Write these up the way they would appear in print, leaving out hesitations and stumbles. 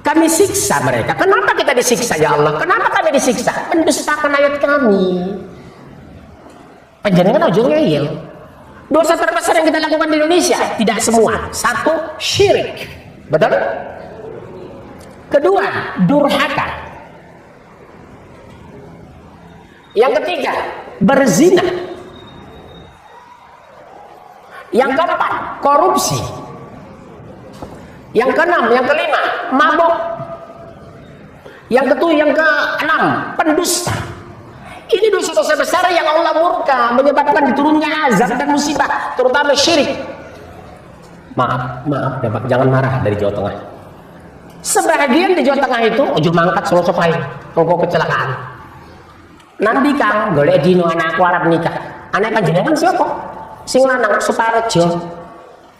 Kami siksa mereka. Kenapa kita disiksa ya Allah? Kenapa kami disiksa? Mendustakan ayat kami. Panjenengan ojo ngeyel. Dosa terbesar yang kita lakukan di Indonesia, tidak semua. Satu, syirik. Betul? Kedua, durhaka. Yang ketiga, berzina. Yang keempat, korupsi. Yang keenam, yang kelima, mabuk. Yang keenam, pendusta. Ini dosa-dosa besar yang Allah murka, menyebabkan diturunnya azab dan musibah, terutama syirik. Maaf, Bapak, jangan marah dari Jawa Tengah. Sebagian di Jawa Tengah itu ojo mangkat solo sopai, kok kecelakaan. Nanti Kang, golek dino anakku arep nikah. Anak panjenengan siapa? Sing lanang Suparejo.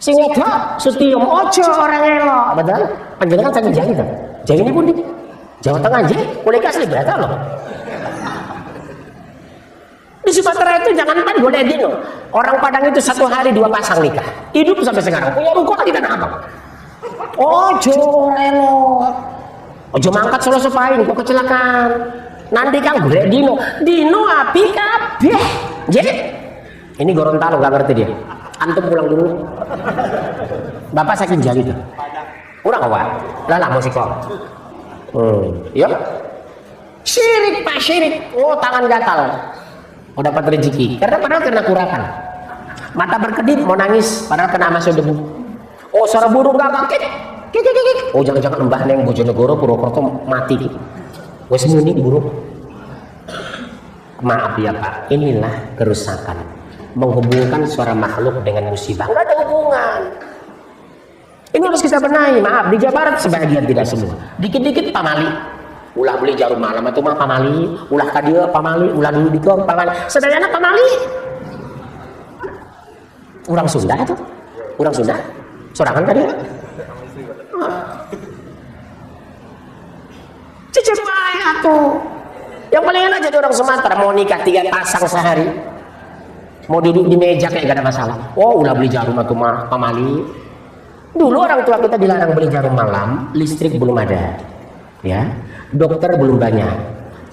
Sing wedok Sutiyum. Ojo orang elok, betul? Panjenengan saking Jawi to. Jawi ini pundi? Jawa Tengah nggih, kuwi asli berata loh. Di Sumatera itu jangankan golek dino. Orang Padang itu satu hari 2 pasang nikah. Hidup sampai sekarang. Punya ruko di Tanah Abang. Ojo elok. Ojo mangkat solo sopain kok kecelakaan. Nanti Kang golek dino. Dino api kabeh. Nggih. Ini Gorontalo gak ngerti dia. Antum pulang dulu. Bapak saking Jawi tuh. Kurang awak. Lah musik kok. Ya. Syirik Pak, syirik. Oh, tangan gatal. Oh, dapat rezeki. Padahal kena kurapan. Mata berkedip mau nangis padahal kena masuk debu. Oh, suara burung gagak. Oh, jangan-jangan Mbah Neng Bojonegoro Purwokerto mati. Wes muni burung. Maaf ya Pak, inilah kerusakan. Menghubungkan suara makhluk dengan musibah. Enggak ada hubungan. Ini harus kita benahi. Maaf, di Jawa Barat sebagian, tidak semua. Dikit-dikit pamali. Ulah beli jarum malam itu mah pamali. Ulah kadia pamali. Ulah dulu dikong pamali. Sedayana pamali. Orang Sunda itu. Orang Sunda. Sorangan tadi. Cicip baik tuh. Yang paling enak jadi orang Sumatera mau nikah 3 pasang sehari. Mau duduk di meja kayak gak ada masalah. Oh, ulah beli jarum atau pamali. Dulu orang tua kita dilarang beli jarum malam, listrik belum ada. Ya. Dokter belum banyak.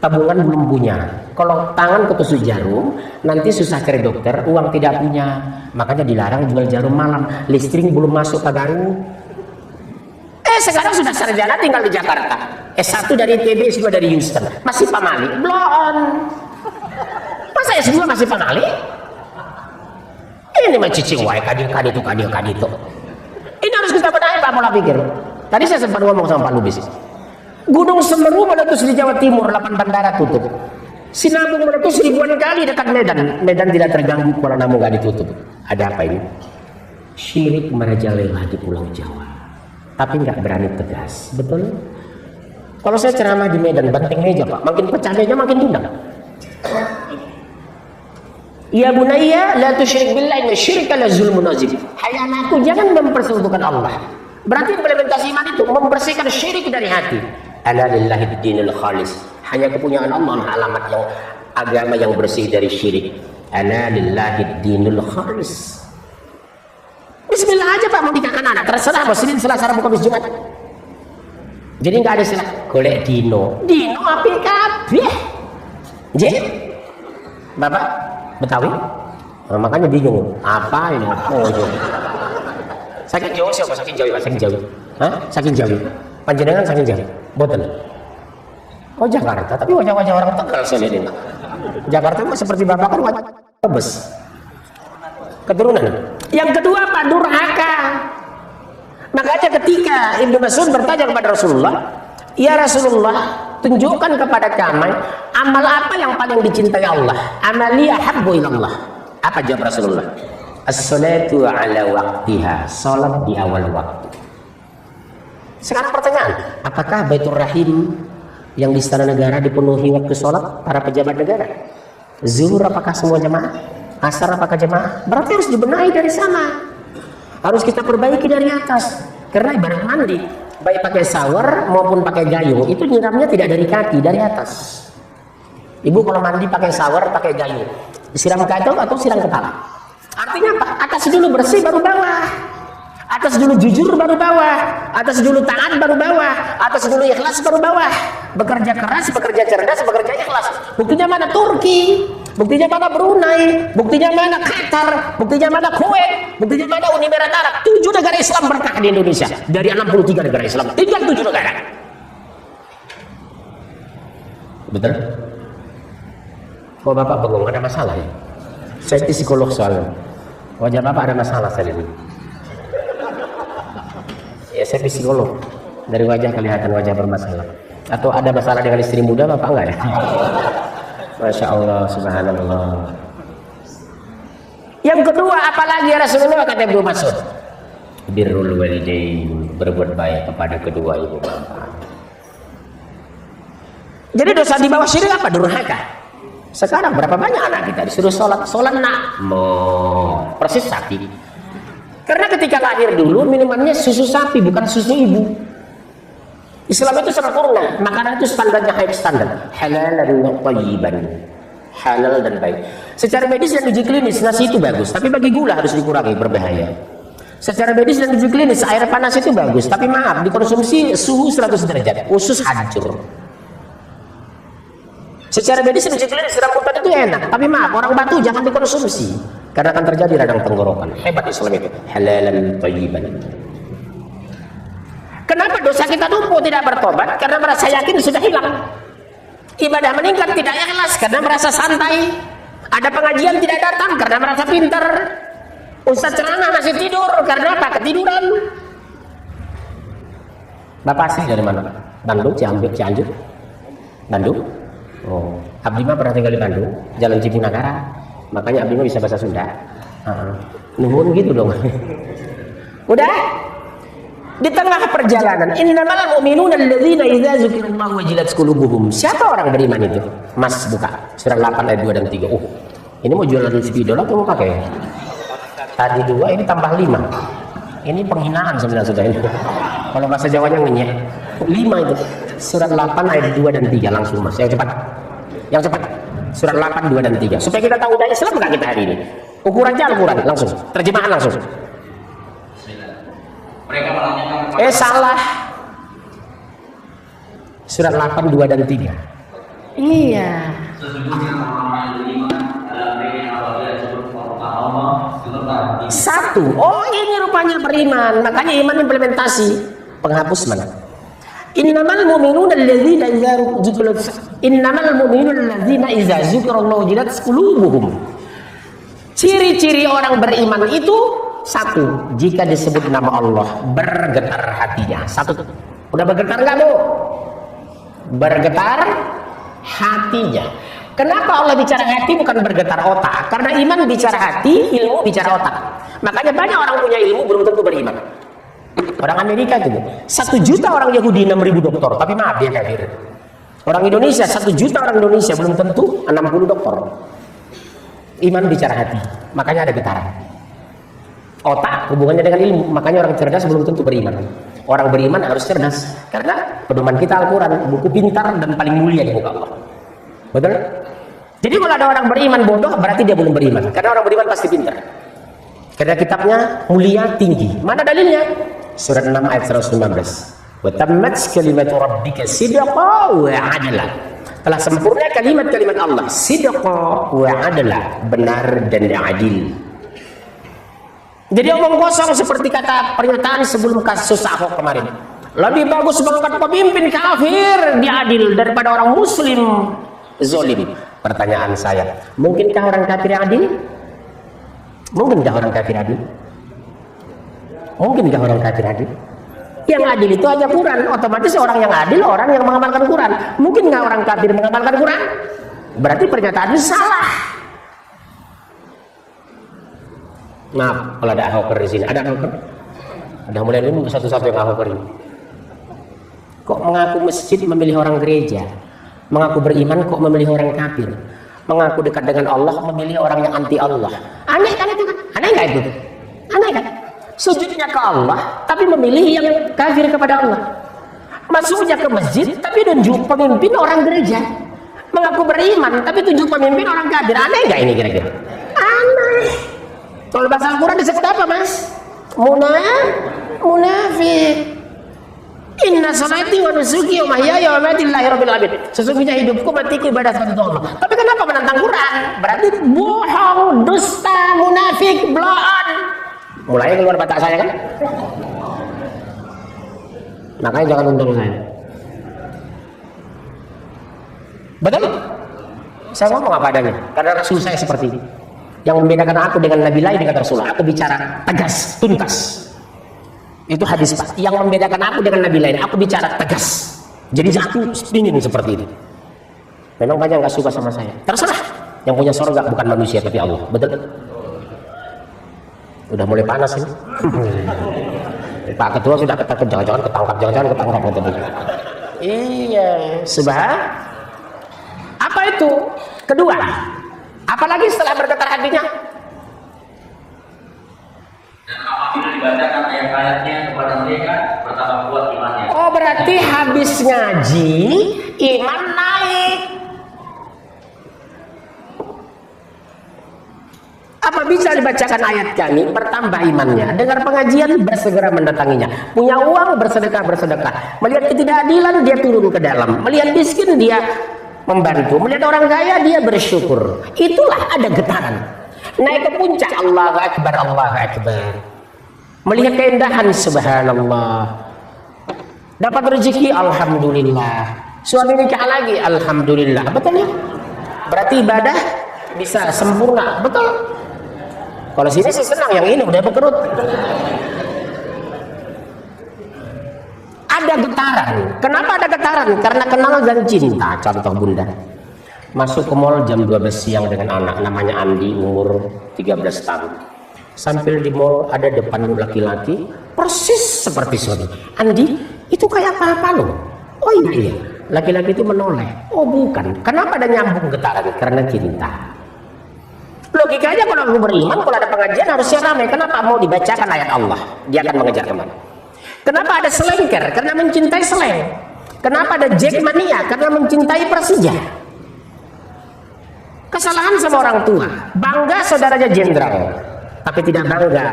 Tabungan belum punya. Kalau tangan ketusuk jarum, nanti susah cari dokter, uang tidak punya. Makanya dilarang jual jarum malam. Listrik belum masuk ke Garut. Sekarang sudah sarjana tinggal di Jakarta. S1 dari ITB, S2 dari Houston. Masih pamali. Blon. Masa S2 masih pamali? Ini mencicing wae kadi-kadi itu. Ini harus kita benahi Pak, pola pikir. Tadi saya sempat ngomong sama Pak Lubis. Gunung Semeru meletus di Jawa Timur, 8 bandara tutup. Sinabung meletus ribuan kali dekat Medan. Medan tidak terganggu kalau namun nggak ditutup. Ada apa ini? Syirik merajalela di Pulau Jawa. Tapi nggak berani tegas. Betul? Kalau saya ceramah di Medan, banting meja Pak. Makin pecah meja makin tundang. Ya bunayya la tusyrik billahi inna syirka la zulmun azim. Hai anakku, jangan mempersekutukan Allah. Berarti implementasi iman itu membersihkan syirik dari hati. Ala lillahi dinul khalis. Hanya kepunyaan Allah alamat yang agama yang bersih dari syirik. Ala lillahi dinul khalis. Bismillah aja Pak mau nikahkan anak, terserah mau Senin, Selasa, Rabu, Kamis, Jumat. Jadi nggak ada istilah golek dino. Dino api kabeh. Jadi Bapak Betawi? Nah, makanya bingung. Apa ini? Oh, saking Jawa siapa? Saking Jawa, saking Jawa. Hah? Saking Jawa. Panjenengan saking Jawa. Boten. Oh, Jakarta, tapi wajah-wajah orang Tegal saya lihat ini. Jakarta itu seperti Bapak kan wajah Tebes. Keturunan. Yang kedua Pak, durhaka. Makanya ketika Ibnu Mas'ud bertanya kepada Rasulullah, "Ya Rasulullah, tunjukkan kepada kami amal apa yang paling dicintai Allah? Amali ahabbu ilallah." Apa jawab Rasulullah? As-salatu ala waqtiha, salat di awal waktu. Sekarang pertanyaan, apakah Baitur Rahim yang di Istana Negara dipenuhi waktu salat para pejabat negara? Zuhur apakah semua jemaah? Asar apakah jemaah? Berarti harus dibenahi dari sana. Harus kita perbaiki dari atas. Karena ibarat mandi, baik pakai shower maupun pakai gayung, itu nyiramnya tidak dari kaki, dari atas. Ibu kalau mandi pakai shower, pakai gayung, siram kaki atau siram kepala. Artinya apa? Atas dulu bersih baru bawah. Atas dulu jujur baru bawah, atas dulu taat baru bawah, atas dulu ikhlas baru bawah. Bekerja keras, bekerja cerdas, bekerja ikhlas. Buktinya mana Turki, buktinya mana Brunei, buktinya mana Qatar, buktinya mana Kuwait, buktinya mana Uni Emirat Arab. 7 negara Islam berkah di Indonesia. Dari 63 negara Islam, tinggal 7 negara. Betul? Kok Bapak bengong, ada masalah ya? Saya psikolog soalnya. Wajah Bapak ada masalah saya ini. Ya saya psikolog, dari wajah kelihatan wajah bermasalah. Atau ada masalah dengan istri muda Bapak enggak ya? Masya Allah, subhanallah. Yang kedua, apalagi ya Rasulullah, kata Ibnu Mas'ud, birrul walidain, berbuat baik kepada kedua ibu bapak. Jadi dosa di bawah syirik apa? Durhaka. Sekarang berapa banyak anak kita disuruh sholat nak persis sapi. Karena ketika lahir dulu minumannya susu sapi, bukan susu ibu. Islam itu sempurna, makanan itu standarnya high standar, halal dan thayyiban, halal dan baik. Secara medis dan uji klinis nasi itu bagus, tapi bagi gula harus dikurangi, berbahaya. Secara medis dan uji klinis air panas itu bagus, tapi maaf dikonsumsi suhu 100 derajat, usus hancur. Secara medis dan uji klinis rambutan itu enak, tapi maaf orang batu jangan dikonsumsi. Karena akan terjadi radang tenggorokan. Hebat Islam itu. Halalan thayyiban. Kenapa dosa kita lumpuh tidak bertobat? Karena merasa yakin sudah hilang. Ibadah meningkat tidak ikhlas karena merasa santai. Ada pengajian tidak datang karena merasa pintar. Ustaz ceramah masih tidur karena apa? Ketiduran. Bapak asli dari mana? Bandung, Cianjur. Bandung? Oh, Abdi mah pernah tinggal di Bandung, Jalan Cipunagara. Makanya Abdi bisa bahasa Sunda. Nuhun gitu dong. Udah di tengah perjalanan, innamal mu'minuna alladzina idza dzukirallahu wajilat qulubuhum. Siapa orang beriman itu? Mas buka surah 8 ayat 2 dan 3. Ini mau jualan spidol atau mau pakai? Tadi 2 ini tambah 5. Ini penghinaan sebenarnya sudah ini. Kalau bahasa Jawanya ngenyek. 5 itu. Surat 8 ayat 2 dan 3 langsung Mas. Yang cepat. Yang cepat. Surat 8, 2 dan 3. Supaya kita tahu udah Islam enggak kita hari ini. Ukurannya Al-Quran langsung. Terjemahan langsung. Mereka menanyakan salah. Surat 8, 2 dan 3. Iya. Sesungguhnya orang-orang yang beriman adalah mereka yang apabila disebut Allah sebentar. 1. Oh ini rupanya beriman. Makanya iman implementasi. Penghapus mana? Innamal mu'minuna alladzina idza dzukirallahu wajilat qulubuhum. Ciri-ciri orang beriman itu 1, jika disebut nama Allah bergetar hatinya. 1. Udah bergetar enggak, Bu? Bergetar hatinya. Kenapa Allah bicara hati bukan bergetar otak? Karena iman bicara hati, ilmu bicara otak. Makanya banyak orang punya ilmu belum tentu beriman. Orang Amerika itu 1 juta orang Yahudi 6.000 dokter, tapi maaf dia kafir. Orang Indonesia 1 juta orang Indonesia belum tentu 60 dokter. Iman bicara hati, makanya ada getaran. Otak hubungannya dengan ilmu, makanya orang cerdas belum tentu beriman. Orang beriman harus cerdas, karena pedoman kita Al-Quran, buku pintar dan paling mulia di muka Allah. Betul? Jadi kalau ada orang beriman bodoh, berarti dia belum beriman. Karena orang beriman pasti pintar. Karena kitabnya mulia tinggi. Mana dalilnya? Surat 6 ayat 115. Wa tammat kalimatu rabbika sidqa wa adla. Telah sempurna kalimat-kalimat Allah, sidqa wa adla, benar dan adil. Jadi omong kosong seperti kata pernyataan sebelum kasus Ahok kemarin. Lebih bagus mengangkat pemimpin kafir diadil daripada orang muslim zolim. Pertanyaan saya, mungkinkah orang kafir adil? Mungkinkah orang kafir adil? Mungkinkah orang kafir adil? Yang adil itu hanya Quran. Otomatis orang yang adil orang yang mengamalkan Quran. Mungkin nggak orang kafir mengamalkan Quran? Berarti pernyataannya salah. Maaf kalau ada Ahoker di sini. Ada Ahoker? Ada mulai dulu satu-satu yang Ahoker ini. Kok mengaku masjid memilih orang gereja? Mengaku beriman kok memilih orang kafir? Mengaku dekat dengan Allah memilih orang yang anti Allah? Aneh kan itu kan? Aneh nggak itu? Aneh kan? Sujudnya ke Allah tapi memilih yang kafir kepada Allah. Masuknya ke masjid tapi tunjuk pemimpin orang gereja. Mengaku beriman tapi tunjuk pemimpin orang kafir. Aneh nggak ini kira-kira? Aneh. Kalau bahasa Al-Quran disebut apa, Mas? Munafik. Inna salati wa nusuki wa mahyaya wa mamati lillahi rabbil alamin. Sesungguhnya hidupku matiku ibadah untuk Allah. Tapi kenapa menentang Quran? Berarti bohong, dusta, munafik, bloon. Mulai keluar batak saya kan? Makanya jangan untung saya. Betul? Saya ngomong apa adanya. Karena Rasul saya seperti ini. Yang membedakan aku dengan Nabi lain dengan Rasulullah. Aku bicara tegas, tuntas. Itu hadis Pak. Yang membedakan aku dengan Nabi lain, aku bicara tegas. Jadi aku ingin seperti itu. Memang banyak nggak suka sama saya. Terserah. Yang punya surga bukan manusia tapi Allah. Betul? Udah mulai panas ini. Pak Ketua sudah ketakut, jangan-jangan ketangkap, jangan-jangan ketangkap. Iya, subhan. Apa itu? Kedua. Apalagi setelah bergetar hatinya? Dan apabila dibacakan ayat-ayatnya kepada mereka, bertambah kuat imannya. Oh, berarti habis ngaji, iman naik. Apa bisa dibacakan ayat kami, bertambah imannya. Dengar pengajian, bersegera mendatanginya. Punya uang, bersedekah. Melihat ketidakadilan, dia turun ke dalam. Melihat miskin, dia membantu. Melihat orang kaya, dia bersyukur. Itulah ada getaran. Naik ke puncak, Allahu Akbar, Allahu Akbar. Melihat keindahan, subhanallah. Dapat rezeki, alhamdulillah. Suami nikah lagi, alhamdulillah. Betul ya? Berarti ibadah bisa sempurna. Betul? Kalau sini sih senang, yang ini udah berkerut. Ada getaran. Kenapa ada getaran? Karena kenal dan cinta. Contoh bunda masuk ke mall jam 12 siang dengan anak namanya Andi, umur 13 tahun. Sambil di mall ada depan laki-laki persis seperti suami. Andi, itu kayak apa lo? Oh iya. Laki-laki itu menoleh. Oh bukan. Kenapa ada nyambung getaran? Karena cinta. Logikanya kalau lu beriman, kalau ada pengajian harusnya ramai. Kenapa? Mau dibacakan ayat Allah, dia akan mengejar kemana? Kenapa ada selengker? Karena mencintai seleng. Kenapa ada Jackmania? Karena mencintai Persija. Kesalahan sama orang tua, bangga saudaranya jenderal, tapi tidak bangga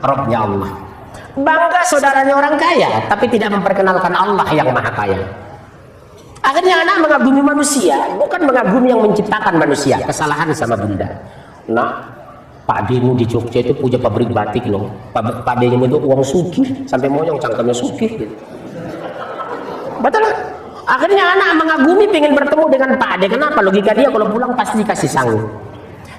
Robnya Allah. Bangga saudaranya orang kaya, tapi tidak memperkenalkan Allah yang maha kaya. Akhirnya anak mengagumi manusia, bukan mengagumi yang menciptakan manusia. Kesalahan sama bunda. Nah, Pak Demu di Jogja itu punya pabrik batik loh. Pak Demu itu uang sugih, sampai moyong cangkemnya sugih gitu. Betul lah. Akhirnya anak mengagumi, pengen bertemu dengan Pak Ade. Kenapa? Logika dia kalau pulang pasti dikasih sangu.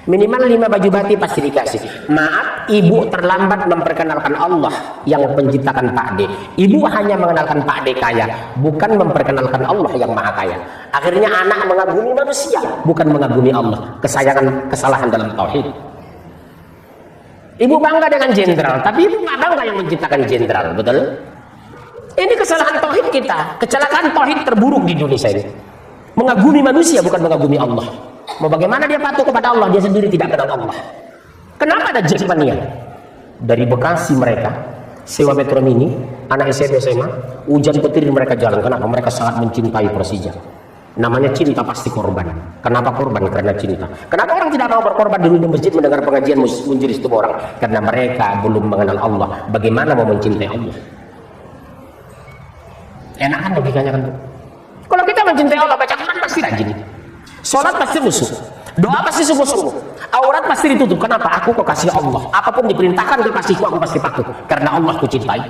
Minimal 5 baju batik pasti dikasih. Maaf, ibu terlambat memperkenalkan Allah yang menciptakan Pak Ade. Ibu hanya mengenalkan Pak Ade kaya, bukan memperkenalkan Allah yang maha kaya. Akhirnya anak mengagumi manusia, bukan mengagumi Allah. Kesalahan dalam tauhid. Ibu bangga dengan jenderal, tapi ibu nggak bangga yang menciptakan jenderal, betul? Ini kesalahan tauhid kita, kecelakaan tauhid terburuk di Indonesia ini. Mengagumi manusia bukan mengagumi Allah. Mau bagaimana dia patuh kepada Allah, dia sendiri tidak kenal Allah. Kenapa ada Jackmania? Dari Bekasi mereka sewa metro mini, anak SMP SMA, hujan petir mereka jalan. Kenapa? Mereka sangat mencintai Persija. Namanya cinta pasti korban. Kenapa korban? Karena cinta. Kenapa orang tidak mau berkorban dulu di masjid mendengar pengajian menjadi satu orang? Karena mereka belum mengenal Allah. Bagaimana mau mencintai Allah? Enakan logikanya kan. Kalau kita mencintai Allah, baca Quran pasti rajin. Sholat pasti musuh. Doa pasti sungguh-sungguh. Aurat pasti ditutup. Kenapa? Aku kok kasih Allah. Apapun diperintahkan kekasihku, aku pasti patuh. Karena Allah ku cintai.